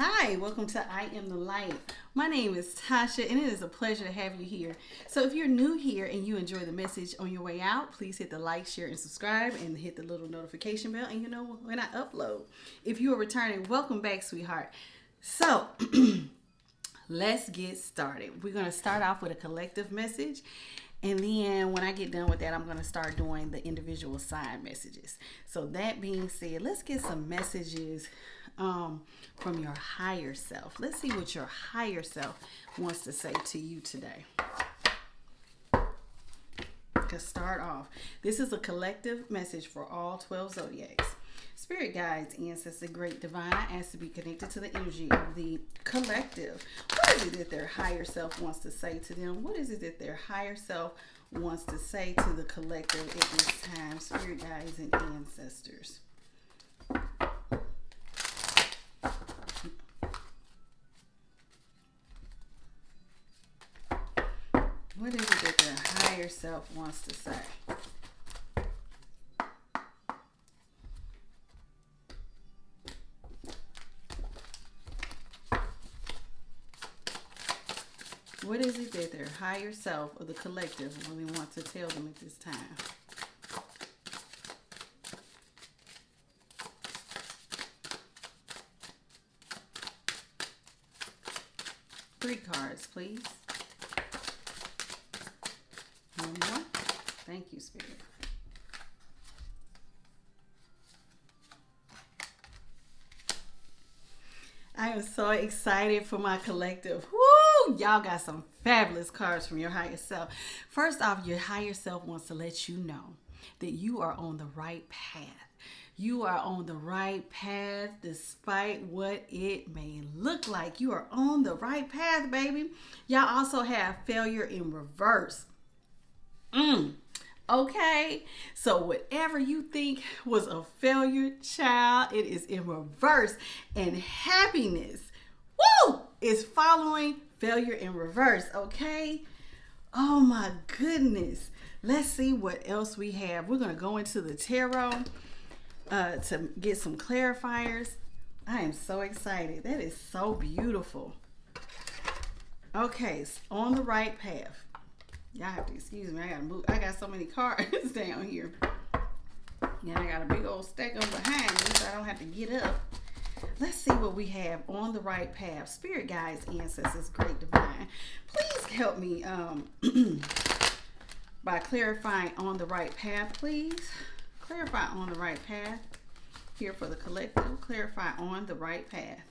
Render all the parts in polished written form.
Hi, welcome to I Am the Light. My name is Tasha, and it is a pleasure to have you here. So, if you're new here and you enjoy the message on your way out, please hit the like, share, and subscribe, and hit the little notification bell, and you know when I upload. If you are returning, welcome back, sweetheart. So, let's get started. We're going to start off with a collective message. And then when I get done with that, I'm going to start doing the individual side messages. So that being said, let's get some messages from your higher self. Let's see what your higher self wants to say to you today. To start off, this is a collective message for all 12 zodiacs. Spirit guides, ancestors, great divine, I ask to be connected to the energy of the collective. What is it that their higher self wants to say to them? What is it that their higher self wants to say to the collective at this time? Spirit guides and ancestors. What is it that their higher self wants to say? What is it that their higher self or the collective really wants to tell them at this time? Three cards, please. One more. Thank you, Spirit. I am so excited for my collective. Woo! Y'all got some fabulous cards from your higher self. First off, your higher self wants to let you know that you are on the right path. You are on the right path despite what it may look like. You are on the right path, baby. Y'all also have failure in reverse. Okay, so whatever you think was a failure, child, it is in reverse. And happiness, is following failure in reverse, okay? Oh my goodness. Let's see what else we have. We're going to go into the tarot to get some clarifiers. I am so excited. That is so beautiful. Okay, on the right path. Y'all have to excuse me. I gotta move. I got so many cards down here. And I got a big old stack of them behind me, so I don't have to get up. Let's see what we have on the right path. Spirit guides, ancestors, great divine. Please help me by clarifying on the right path, please. Clarify on the right path. Here for the collective. Clarify on the right path.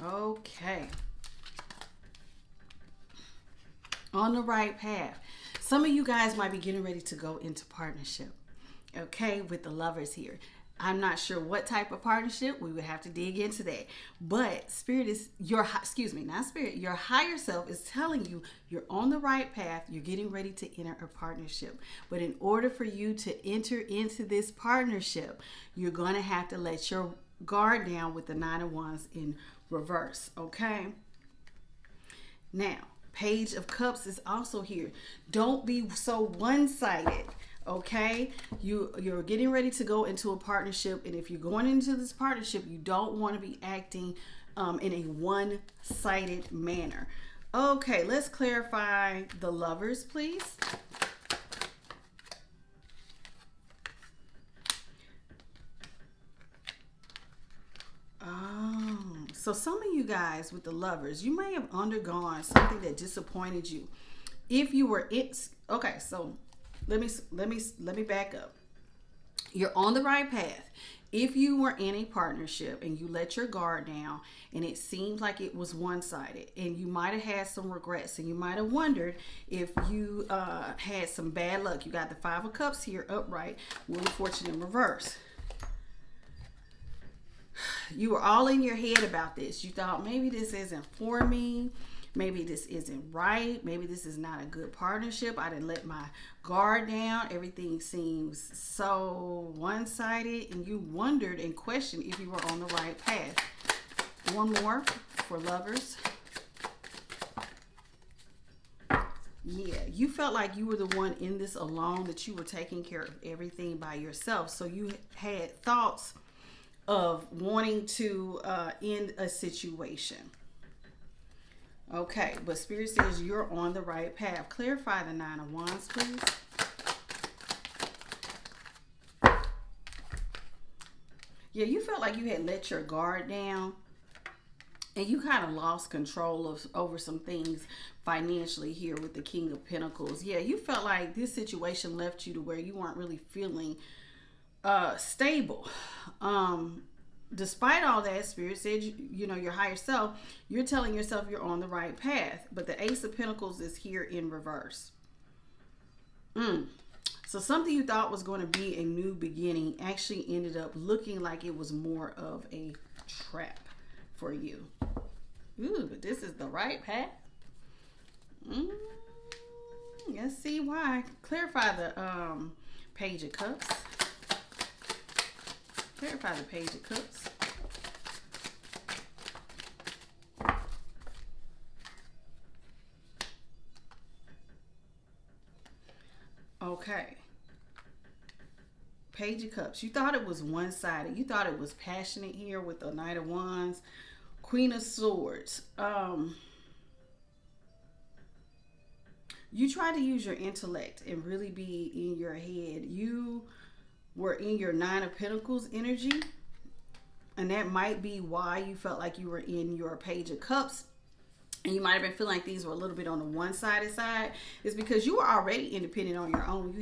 Okay. On the right path. Some of you guys might be getting ready to go into partnership. Okay, with the lovers here. I'm not sure what type of partnership. We would have to dig into that. But spirit is your higher self is telling you you're on the right path. You're getting ready to enter a partnership. But in order for you to enter into this partnership, you're going to have to let your guard down with the Nine of Wands in reverse. Okay. Now, Page of Cups is also here. Don't be so one-sided. Okay, you're getting ready to go into a partnership, and if you're going into this partnership, you don't want to be acting in a one-sided manner. Okay, let's clarify the lovers, please. So some of you guys with the lovers, you may have undergone something that disappointed you. If you were okay, so let me back up. You're on the right path. If you were in a partnership and you let your guard down and it seemed like it was one-sided and you might have had some regrets and you might have wondered if you had some bad luck. You got the Five of Cups here upright, Wheel of Fortune in reverse. You were all in your head about this. You thought maybe this isn't for me. Maybe this isn't right. Maybe this is not a good partnership. I didn't let my guard down. Everything seems so one-sided, and you wondered and questioned if you were on the right path. One more for lovers. Yeah, you felt like you were the one in this alone, that you were taking care of everything by yourself. So you had thoughts of wanting to end a situation. Okay, but Spirit says you're on the right path. Clarify the Nine of Wands, please. Yeah, you felt like you had let your guard down, and you kind of lost control of over some things financially here with the King of Pentacles. Yeah, you felt like this situation left you to where you weren't really feeling stable. Despite all that, Spirit said, you know, your higher self, you're telling yourself you're on the right path. But the Ace of Pentacles is here in reverse. So something you thought was going to be a new beginning actually ended up looking like it was more of a trap for you. Ooh, but this is the right path. Let's see why. Clarify the Page of Cups. Clarify the Page of Cups. Okay. Page of Cups. You thought it was one-sided. You thought it was passionate here with the Knight of Wands. Queen of Swords. You tried to use your intellect and really be in your head. You were in your Nine of Pentacles energy, and that might be why you felt like you were in your Page of Cups, and you might have been feeling like these were a little bit on the one-sided side. Is because you were already independent on your own.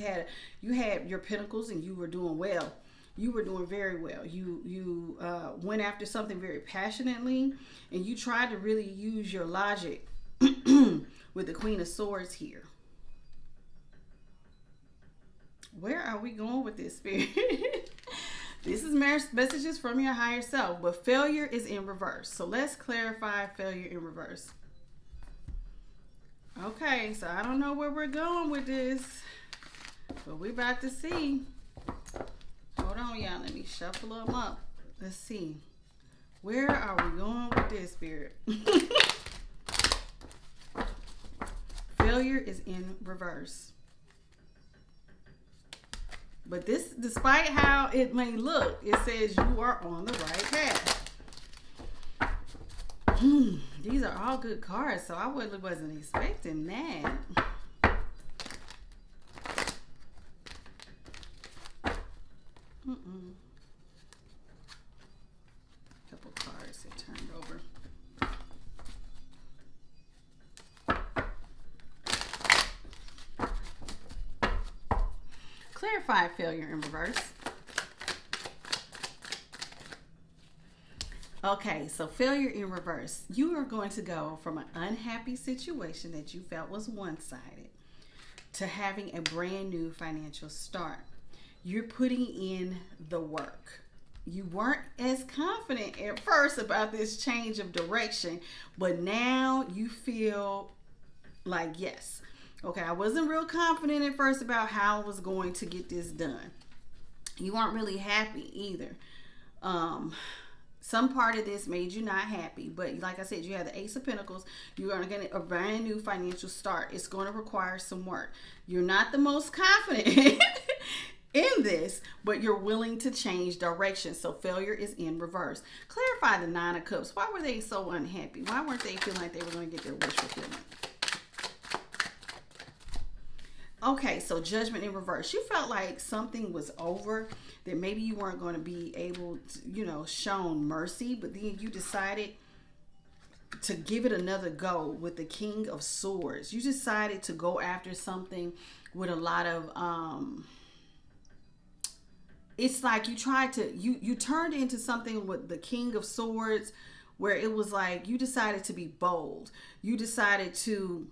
You had your Pentacles, and you were doing well. You were doing very well. You went after something very passionately, and you tried to really use your logic with the Queen of Swords here. Where are we going with this, Spirit? This is messages from your higher self, but failure is in reverse. So let's clarify failure in reverse. Okay, so I don't know where we're going with this, but we're about to see. Hold on, y'all. Let me shuffle them up. Let's see. Where are we going with this, Spirit? Failure is in reverse. But this, despite how it may look, it says you are on the right path. These are all good cards, so I really wasn't expecting that. Couple cards that turned over. Clarify failure in reverse. Okay, so failure in reverse. You are going to go from an unhappy situation that you felt was one-sided to having a brand new financial start. You're putting in the work. You weren't as confident at first about this change of direction, but now you feel like, yes. Okay, I wasn't real confident at first about how I was going to get this done. You weren't really happy either. Some part of this made you not happy, but like I said, you have the Ace of Pentacles. You're going to get a brand new financial start. It's going to require some work. You're not the most confident in this, but you're willing to change direction. So failure is in reverse. Clarify the Nine of Cups. Why were they so unhappy? Why weren't they feeling like they were going to get their wish fulfillment? Okay, so Judgment in reverse. You felt like something was over, that maybe you weren't going to be able to, shown mercy, but then you decided to give it another go with the King of Swords. You decided to go after something with a lot of, it's like you tried to, you turned into something with the King of Swords, where it was like you decided to be bold. You decided to,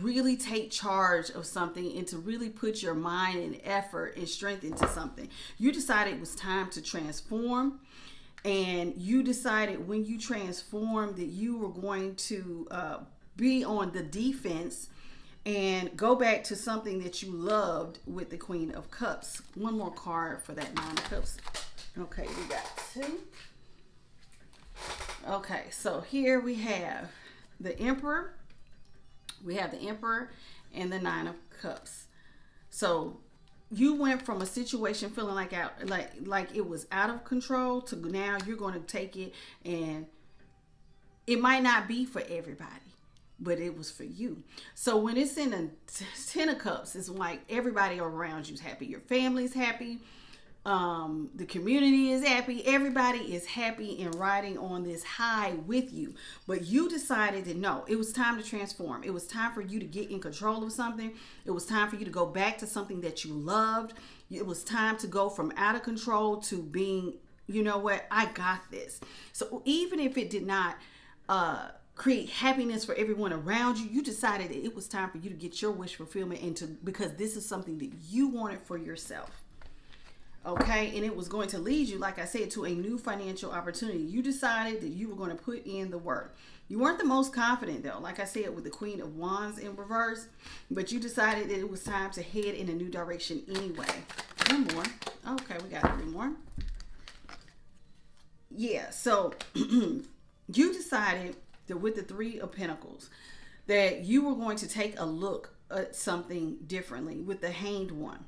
really take charge of something and to really put your mind and effort and strength into something. You decided it was time to transform, and you decided when you transformed that you were going to be on the defense and go back to something that you loved with the Queen of Cups. One more card for that Nine of Cups. Okay, we got two. Okay, so here we have the Emperor. We have the Emperor and the Nine of Cups. So you went from a situation feeling like it was out of control to now you're going to take it, and it might not be for everybody, but it was for you. So when it's in a Ten of Cups, it's like everybody around you's happy. Your family's happy. The community is happy. Everybody is happy and riding on this high with you. But you decided that no, it was time to transform. It was time for you to get in control of something. It was time for you to go back to something that you loved. It was time to go from out of control to being, you know what, I got this. So even if it did not create happiness for everyone around you, you decided that it was time for you to get your wish fulfillment because this is something that you wanted for yourself. Okay, and it was going to lead you, like I said, to a new financial opportunity. You decided that you were going to put in the work. You weren't the most confident, though, like I said, with the Queen of Wands in reverse, but you decided that it was time to head in a new direction anyway. One more. Okay, we got three more. Yeah, so you decided that with the Three of Pentacles, that you were going to take a look at something differently with the Hanged One.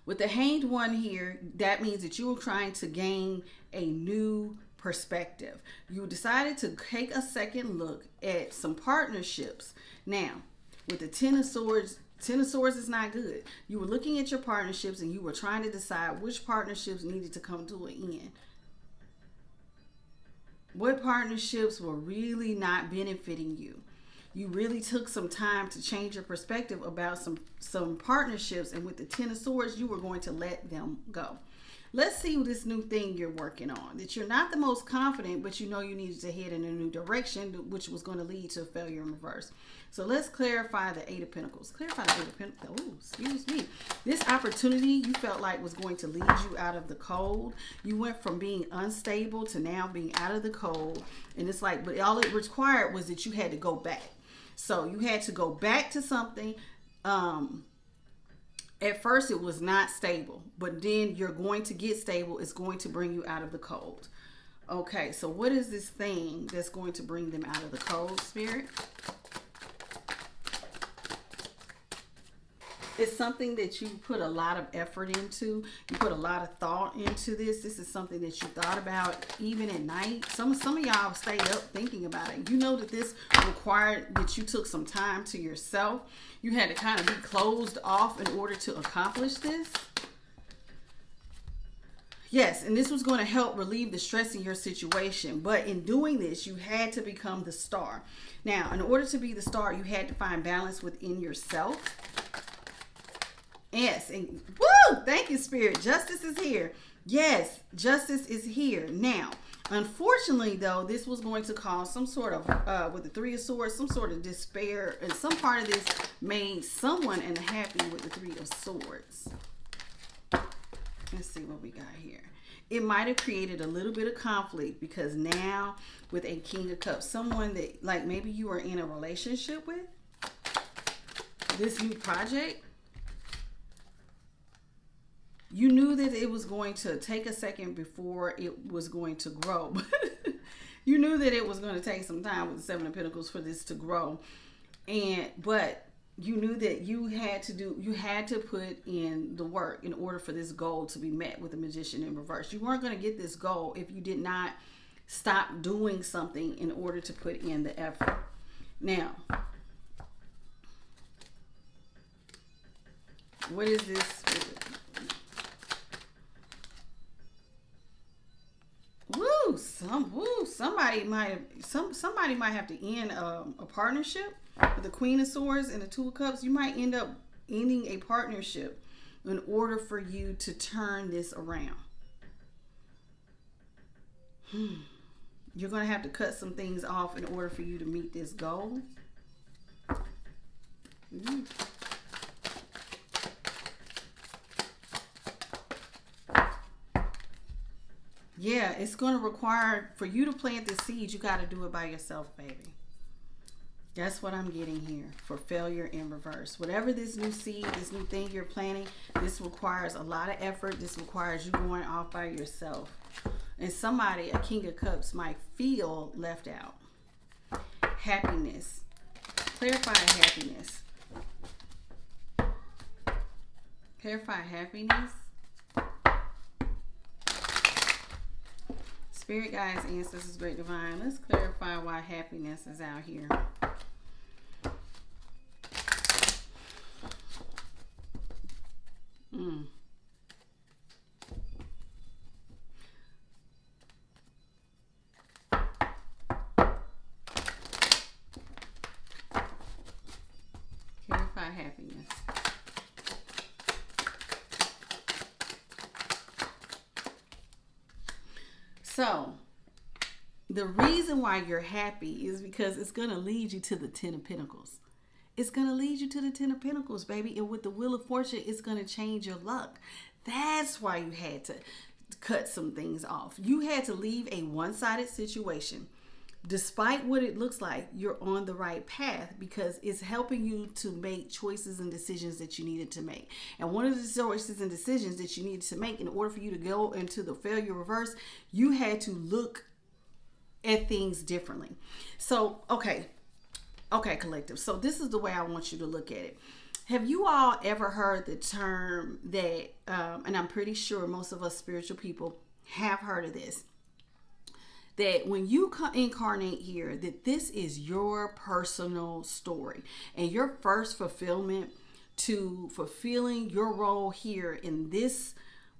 With the Hanged One here, that means that you were trying to gain a new perspective. You decided to take a second look at some partnerships. Now, with the Ten of Swords is not good. You were looking at your partnerships and you were trying to decide which partnerships needed to come to an end. What partnerships were really not benefiting you? You really took some time to change your perspective about some partnerships, and with the Ten of Swords, you were going to let them go. Let's see this new thing you're working on. That you're not the most confident, but you know you needed to head in a new direction, which was going to lead to failure in reverse. So let's clarify the Eight of Pentacles. Clarify the Eight of Pentacles. Oh, excuse me. This opportunity you felt like was going to lead you out of the cold. You went from being unstable to now being out of the cold. And it's like, but all it required was that you had to go back. So you had to go back to something. At first it was not stable, but then you're going to get stable. It's going to bring you out of the cold. Okay, so what is this thing that's going to bring them out of the cold, Spirit? It's something that you put a lot of effort into. You put a lot of thought into this. This is something that you thought about even at night. Some of y'all stayed up thinking about it. You know that this required that you took some time to yourself. You had to kind of be closed off in order to accomplish this. Yes, and this was going to help relieve the stress in your situation. But in doing this, you had to become the star. Now, in order to be the star, you had to find balance within yourself. Yes, and woo! Thank you, Spirit. Justice is here. Yes, justice is here. Now, unfortunately, though, this was going to cause some sort of, with the Three of Swords, some sort of despair. And some part of this made someone unhappy with the Three of Swords. Let's see what we got here. It might have created a little bit of conflict because now with a King of Cups, someone that like maybe you are in a relationship with, this new project, you knew that it was going to take a second before it was going to grow. You knew that it was going to take some time with the Seven of Pentacles for this to grow. But you knew that you had to put in the work in order for this goal to be met with the Magician in reverse. You weren't going to get this goal if you did not stop doing something in order to put in the effort. Now, what is this? Somebody might have to end a partnership with the Queen of Swords and the Two of Cups. You might end up ending a partnership in order for you to turn this around. You're going to have to cut some things off in order for you to meet this goal. Mm. Yeah, it's going to require, for you to plant the seed, you got to do it by yourself, baby. That's what I'm getting here for failure in reverse. Whatever this new seed, this new thing you're planting, this requires a lot of effort. This requires you going off by yourself. And somebody, a King of Cups, might feel left out. Happiness. Clarify happiness. Clarify happiness. Spirit guides, ancestors, great divine. Let's clarify why happiness is out here. Clarify happiness. So, the reason why you're happy is because it's going to lead you to the Ten of Pentacles. It's going to lead you to the Ten of Pentacles, baby. And with the Wheel of Fortune, it's going to change your luck. That's why you had to cut some things off. You had to leave a one-sided situation. Despite what it looks like, you're on the right path because it's helping you to make choices and decisions that you needed to make. And one of the choices and decisions that you needed to make in order for you to go into the failure reverse, you had to look at things differently. So, okay, collective. So this is the way I want you to look at it. Have you all ever heard the term that, and I'm pretty sure most of us spiritual people have heard of this, that when you incarnate here, that this is your personal story and your first fulfillment to fulfilling your role here in this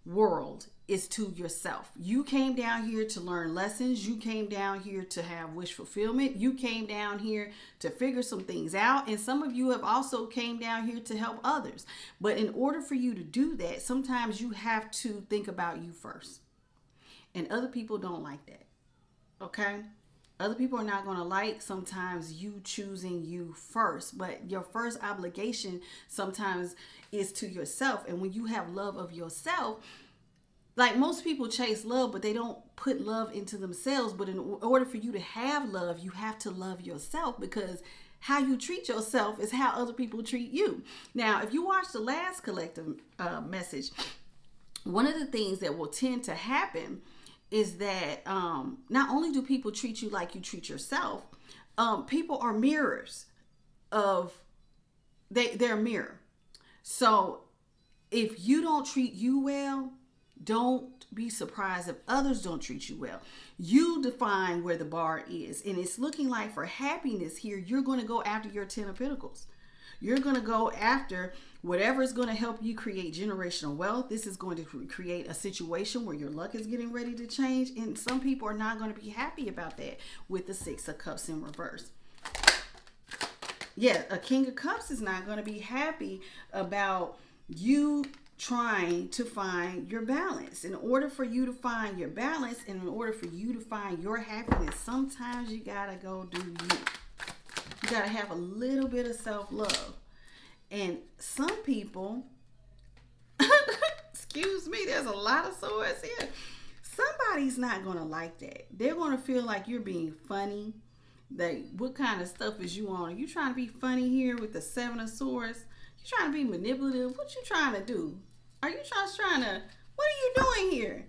world is to yourself. You came down here to learn lessons. You came down here to have wish fulfillment. You came down here to figure some things out. And some of you have also came down here to help others. But in order for you to do that, sometimes you have to think about you first. And other people don't like that. Okay? Other people are not going to like sometimes you choosing you first, but your first obligation sometimes is to yourself. And when you have love of yourself, like most people chase love, but they don't put love into themselves. But in order for you to have love, you have to love yourself, because how you treat yourself is how other people treat you. Now, if you watch the last collective message, one of the things that will tend to happen is that not only do people treat you like you treat yourself, people are mirrors of, they're a mirror. So if you don't treat you well, don't be surprised if others don't treat you well. You define where the bar is. And it's looking like for happiness here, you're going to go after your Ten of Pentacles. You're going to go after whatever is going to help you create generational wealth. This is going to create a situation where your luck is getting ready to change. And some people are not going to be happy about that with the Six of Cups in reverse. Yeah, a King of Cups is not going to be happy about you trying to find your balance. In order for you to find your balance and in order for you to find your happiness, sometimes you got to go do you. You got to have a little bit of self-love. And some people, excuse me, there's a lot of swords here. Somebody's not going to like that. They're going to feel like you're being funny. What kind of stuff is you on? Are you trying to be funny here with the Seven of Swords? You trying to be manipulative? What you trying to do? Are you trying to, what are you doing here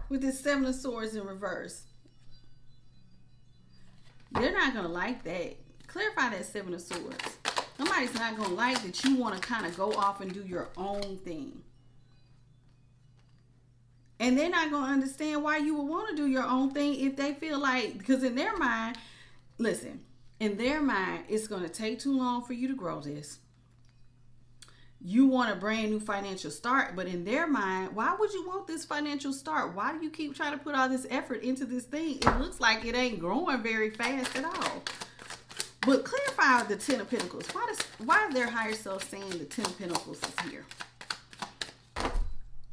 with this Seven of Swords in reverse? They're not going to like that. Clarify that Seven of Swords. Somebody's not going to like that you want to kind of go off and do your own thing. And they're not going to understand why you would want to do your own thing if they feel like, because in their mind, listen, in their mind, it's going to take too long for you to grow this. You want a brand new financial start, but in their mind, why would you want this financial start? Why do you keep trying to put all this effort into this thing? It looks like it ain't growing very fast at all. But clarify the Ten of Pentacles. Why is their higher self saying the Ten of Pentacles is here?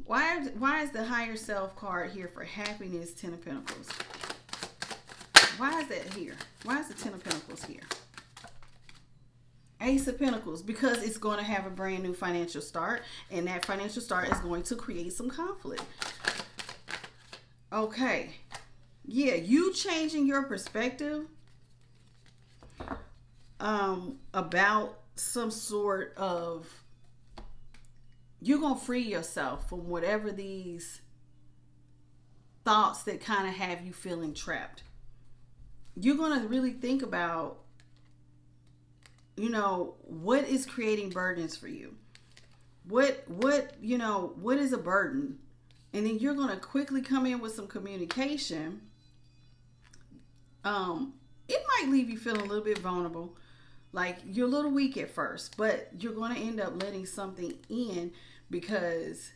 Why is the higher self card here for happiness, Ten of Pentacles? Why is that here? Why is the Ten of Pentacles here? Ace of Pentacles, because it's going to have a brand new financial start, and that financial start is going to create some conflict. Okay. Yeah, you changing your perspective about some sort of, you're going to free yourself from whatever these thoughts that kind of have you feeling trapped. You're going to really think about, what is creating burdens for you? What is a burden? And then you're going to quickly come in with some communication. It might leave you feeling a little bit vulnerable. Like you're a little weak at first, but you're going to end up letting something in because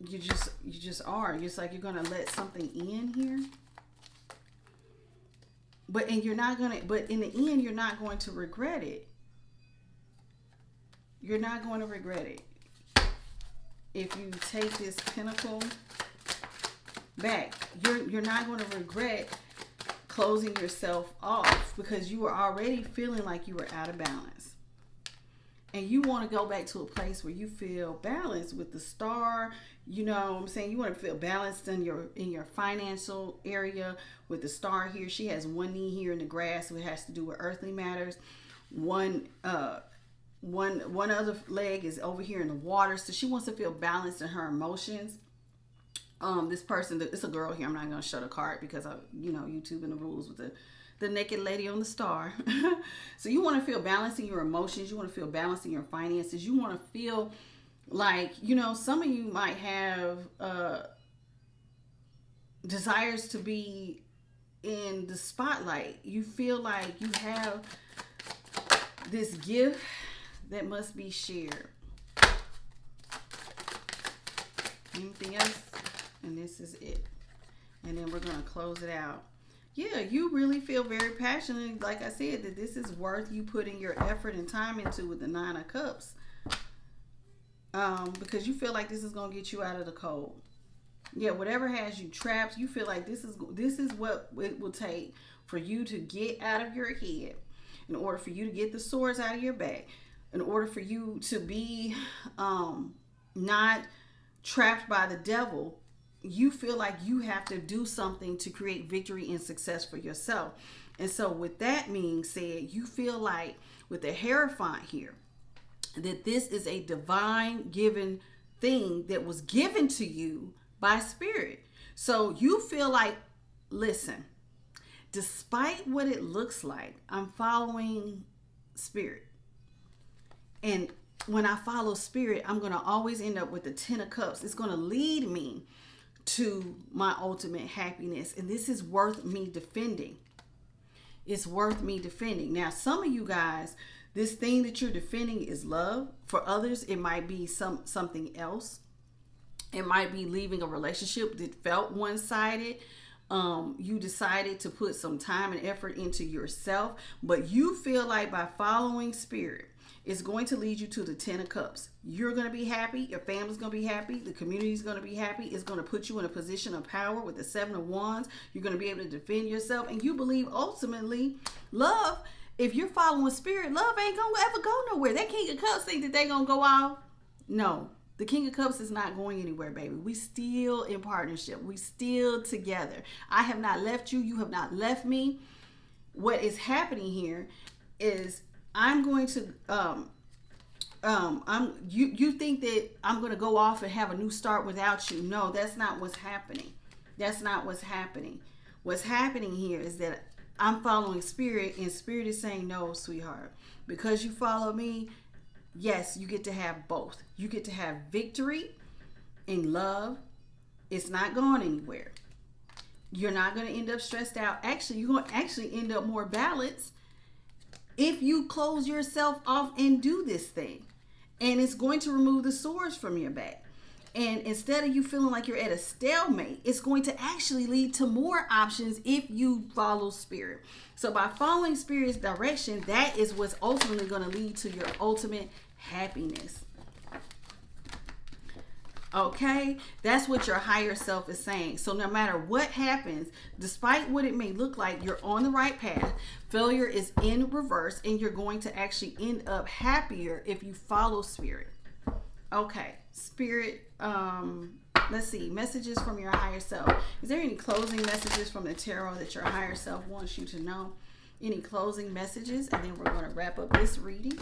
you just are. It's like you're going to let something in here. But in the end, you're not going to regret it. You're not going to regret it. If you take this pentacle back, you're not going to regret closing yourself off, because you were already feeling like you were out of balance. And you want to go back to a place where you feel balanced with the star. You know what I'm saying? You want to feel balanced in your financial area with the star here. She has one knee here in the grass, so it has to do with earthly matters. One other leg is over here in the water, so she wants to feel balanced in her emotions. This person, it's a girl here. I'm not going to show the card because YouTube and the rules with the naked lady on the star. So you want to feel balanced in your emotions. You want to feel balanced in your finances. You want to feel like, some of you might have desires to be in the spotlight. You feel like you have this gift that must be shared. Anything else? And this is it. And then we're going to close it out. Yeah, you really feel very passionate, like I said, that this is worth you putting your effort and time into with the 9 of Cups. Because you feel like this is going to get you out of the cold. Yeah, whatever has you trapped, you feel like this is what it will take for you to get out of your head, in order for you to get the swords out of your back, in order for you to be not trapped by the devil. You feel like you have to do something to create victory and success for yourself. And so with that being said, you feel like with the Hierophant here, that this is a divine given thing that was given to you by Spirit. So you feel like, listen, despite what it looks like, I'm following Spirit. And when I follow Spirit, I'm going to always end up with the 10 of Cups. It's going to lead me to my ultimate happiness. And this is worth me defending. It's worth me defending. Now, some of you guys, this thing that you're defending is love. For others, it might be something else. It might be leaving a relationship that felt one-sided. You decided to put some time and effort into yourself, but you feel like by following Spirit, it's going to lead you to the 10 of Cups. You're going to be happy. Your family's going to be happy. The community's going to be happy. It's going to put you in a position of power with the 7 of Wands. You're going to be able to defend yourself. And you believe ultimately love, if you're following Spirit, love ain't going to ever go nowhere. That King of Cups think that they going to go off. No, the King of Cups is not going anywhere, baby. We still in partnership. We still together. I have not left you. You have not left me. What is happening here is I'm going to, you think that I'm going to go off and have a new start without you. No, that's not what's happening. That's not what's happening. What's happening here is that I'm following Spirit, and Spirit is saying, no, sweetheart, because you follow me, yes, you get to have both. You get to have victory in love. It's not going anywhere. You're not going to end up stressed out. Actually, you're going to actually end up more balanced if you close yourself off and do this thing. And it's going to remove the swords from your back. And instead of you feeling like you're at a stalemate, it's going to actually lead to more options if you follow Spirit. So by following Spirit's direction, that is what's ultimately going to lead to your ultimate happiness. Okay, that's what your higher self is saying. So no matter what happens, despite what it may look like, you're on the right path. Failure is in reverse, and you're going to actually end up happier if you follow spirit. Okay, spirit, let's see, messages from your higher self. Is there any closing messages from the tarot that your higher self wants you to know? Any closing messages? And then we're going to wrap up this reading.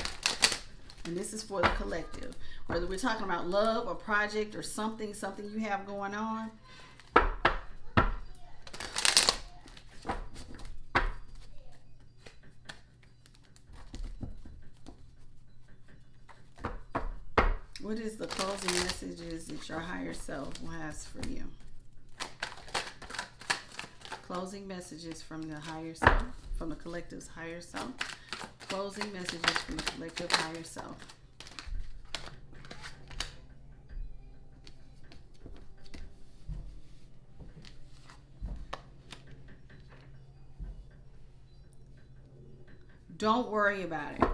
And this is for the collective. Whether we're talking about love or project or something you have going on. What is the closing messages that your higher self has for you? Closing messages from the higher self, from the collective's higher self. Closing messages from the collective higher self. Don't worry about it.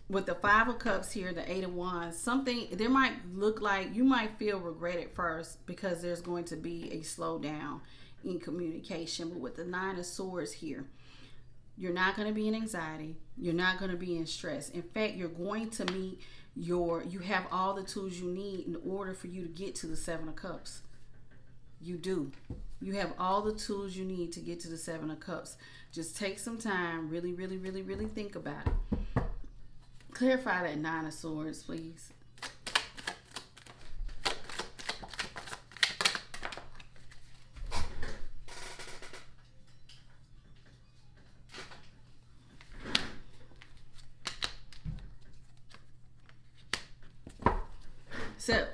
With the Five of Cups here, the Eight of Wands, something, there might look like you might feel regret at first because there's going to be a slowdown in communication. But with the Nine of Swords here, you're not going to be in anxiety. You're not going to be in stress. In fact, you're going to meet you have all the tools you need in order for you to get to the Seven of Cups. You do. You have all the tools you need to get to the Seven of Cups. Just take some time. Really, really, really, really think about it. Clarify that Nine of Swords, please.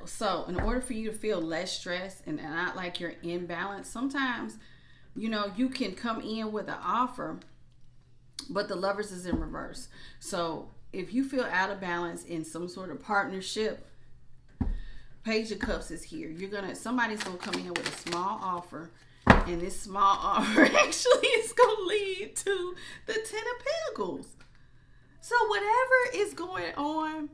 So in order for you to feel less stressed and not like you're in balance, sometimes, you can come in with an offer, but the Lovers is in reverse. So if you feel out of balance in some sort of partnership, Page of Cups is here. Somebody's gonna come in with a small offer, and this small offer actually is gonna lead to the Ten of Pentacles. So whatever is going on,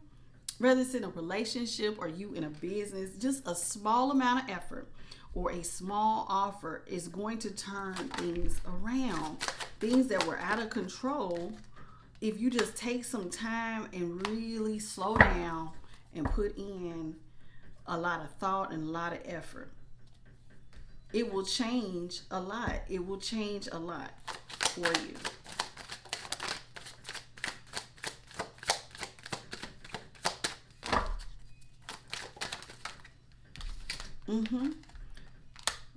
whether it's in a relationship or you in a business, just a small amount of effort or a small offer is going to turn things around. Things that were out of control, if you just take some time and really slow down and put in a lot of thought and a lot of effort, it will change a lot. It will change a lot for you.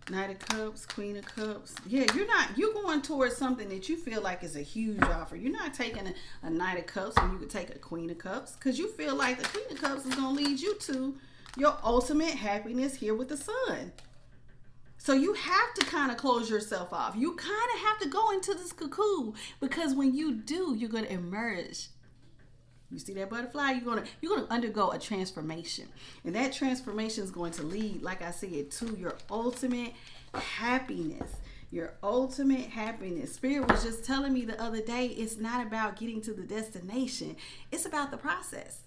Knight of Cups, Queen of Cups. Yeah, you're going towards something that you feel like is a huge offer. You're not taking a Knight of Cups when you could take a Queen of Cups, because you feel like the Queen of Cups is going to lead you to your ultimate happiness here with the Sun. So you have to kind of close yourself off. You kind of have to go into this cocoon, because when you do, you're going to emerge. You see that butterfly? You're gonna undergo a transformation, and that transformation is going to lead, like I said, to your ultimate happiness. Your ultimate happiness. Spirit was just telling me the other day, it's not about getting to the destination. It's about the process.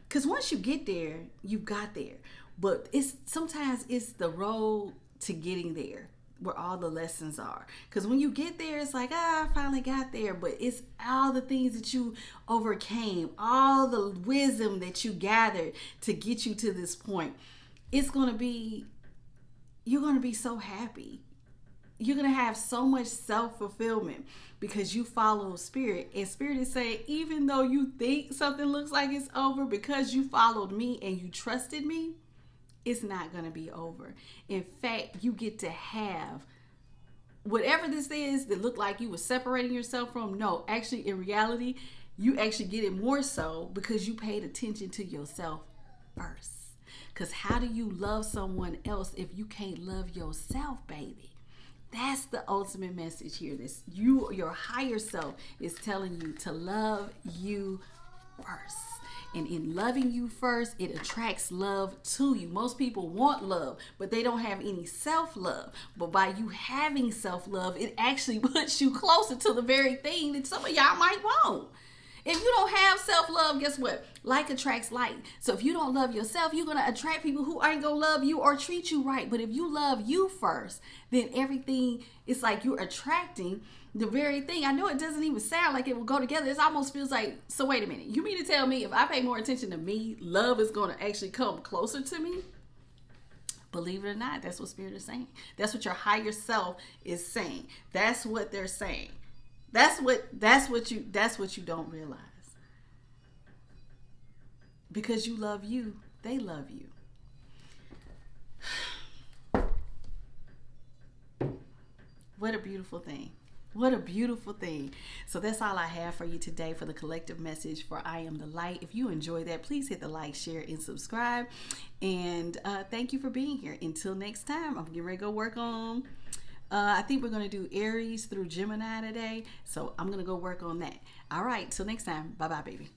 Because once you get there, you got there. But sometimes it's the road to getting there where all the lessons are. Because when you get there, it's like, I finally got there. But it's all the things that you overcame, all the wisdom that you gathered to get you to this point. You're going to be so happy. You're going to have so much self-fulfillment because you follow Spirit. And Spirit is saying, even though you think something looks like it's over, because you followed me and you trusted me, it's not going to be over. In fact, you get to have whatever this is that looked like you were separating yourself from. No, actually, in reality, you actually get it more so because you paid attention to yourself first. Because how do you love someone else if you can't love yourself, baby? That's the ultimate message here. Your higher self is telling you to love you first. And in loving you first, it attracts love to you. Most people want love, but they don't have any self-love. But by you having self-love, it actually puts you closer to the very thing that some of y'all might want. If you don't have self-love, guess what? Like attracts like. So if you don't love yourself, you're going to attract people who aren't going to love you or treat you right. But if you love you first, then everything, it's like you're attracting the very thing. I know it doesn't even sound like it will go together. It almost feels like, so wait a minute. You mean to tell me if I pay more attention to me, love is going to actually come closer to me? Believe it or not, that's what Spirit is saying. That's what your higher self is saying. That's what they're saying. That's what you don't realize. Because you love you, they love you. What a beautiful thing. What a beautiful thing. So that's all I have for you today for the collective message for I Am the Light. If you enjoy that, please hit the like, share, and subscribe. And thank you for being here. Until next time, I'm getting ready to go work on, I think we're going to do Aries through Gemini today. So I'm going to go work on that. All right. Till next time. Bye-bye, baby.